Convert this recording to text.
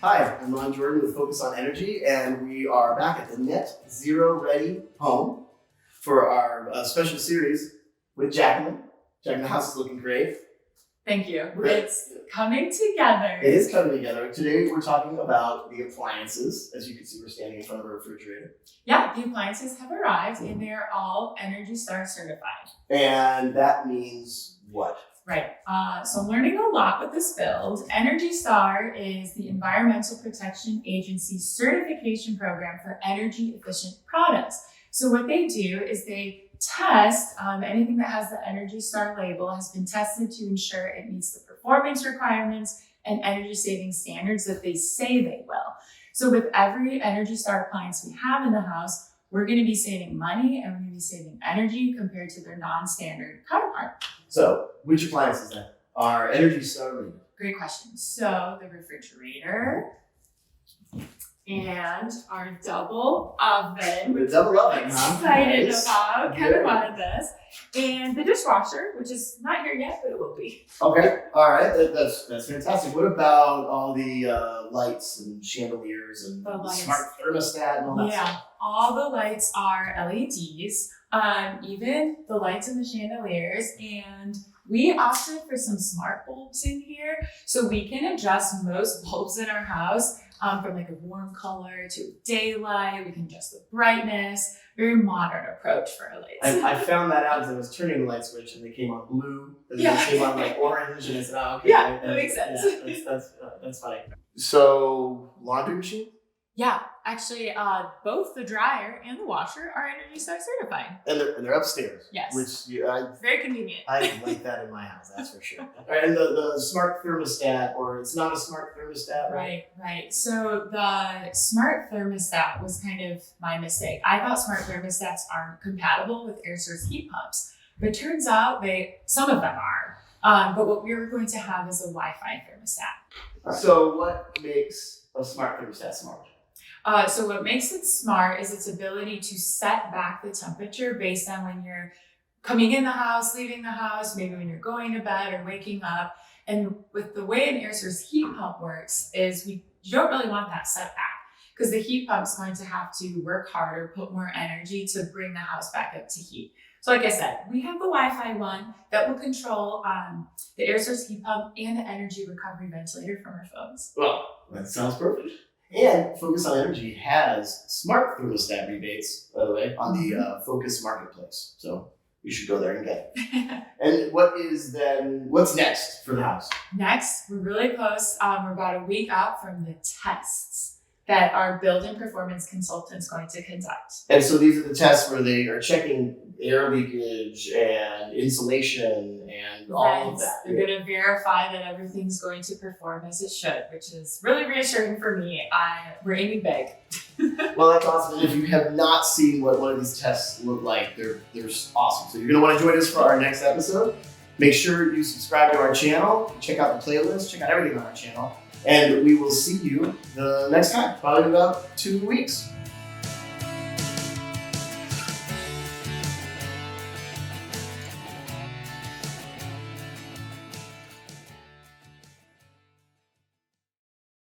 Hi, I'm Ron Jordan with Focus on Energy, and we are back at the Net Zero Ready home for our special series with Jacqueline. Jacqueline, the house is looking great. Thank you. Great. It's coming together. It is coming together. Today we're talking about the appliances. As you can see, we're standing in front of a refrigerator. Yeah, the appliances have arrived and they're all Energy Star certified. And that means what? Right. So I'm learning a lot with this build. Energy Star is the Environmental Protection Agency's certification program for energy efficient products. So what they do is they test anything that has the Energy Star label has been tested to ensure it meets the performance requirements and energy saving standards that they say they will. So with every Energy Star appliance we have in the house, we're going to be saving money and we're going to be saving energy compared to their non-standard counterpart. So, which appliances then are Energy Star rated? Great question. So the refrigerator and our double oven, The which double we're oven, huh? excited Nice. about, kind Good. of wanted this, and the dishwasher, which is not here yet, but it will be. Okay, all right, that's fantastic. What about all the lights and chandeliers and The lights. smart thermostat and all that Yeah, stuff? all the lights are LEDs, even the lights in the chandeliers, and we opted for some smart bulbs in here, so we can adjust most bulbs in our house from like a warm color to daylight. We can adjust the brightness. Very modern approach for our lights. I found that out as I was turning the light switch and they came on blue, and then Yeah. they came on like orange, and I said, "Oh, okay." Yeah, that makes sense. Yeah, that's funny. So, laundry machine, Yeah, actually, both the dryer and the washer are Energy Star certified. and they're upstairs. Yes. Which It's very convenient. I like that in my house, that's for sure. All right, and the smart thermostat, or it's not a smart thermostat, right? Right. So the smart thermostat was kind of my mistake. I thought smart thermostats aren't compatible with air source heat pumps, but it turns out some of them are. But what we were going to have is a Wi-Fi thermostat. Right. So, what makes a smart thermostat smart? So what makes it smart is its ability to set back the temperature based on when you're coming in the house, leaving the house, maybe when you're going to bed or waking up. And with the way an air source heat pump works is you don't really want that set back because the heat pump's going to have to work harder, put more energy to bring the house back up to heat. So like I said, we have the Wi-Fi one that will control the air source heat pump and the energy recovery ventilator from our phones. Well, that sounds perfect. And Focus on Energy has smart thermostat rebates, by the way, on the Focus Marketplace. So you should go there and get it. And what's next for the house? Next, we're really close. We're about a week out from the tests that our build and performance consultant's going to conduct. And so these are the tests where they are checking air leakage and insulation and all of that. They're going to verify that everything's going to perform as it should, which is really reassuring for me. We're aiming big. Well, that's awesome. And if you have not seen what one of these tests look like, they're awesome. So you're going to want to join us for our next episode. Make sure you subscribe to our channel, check out the playlist, check out everything on our channel, and we will see you the next time, probably in about 2 weeks.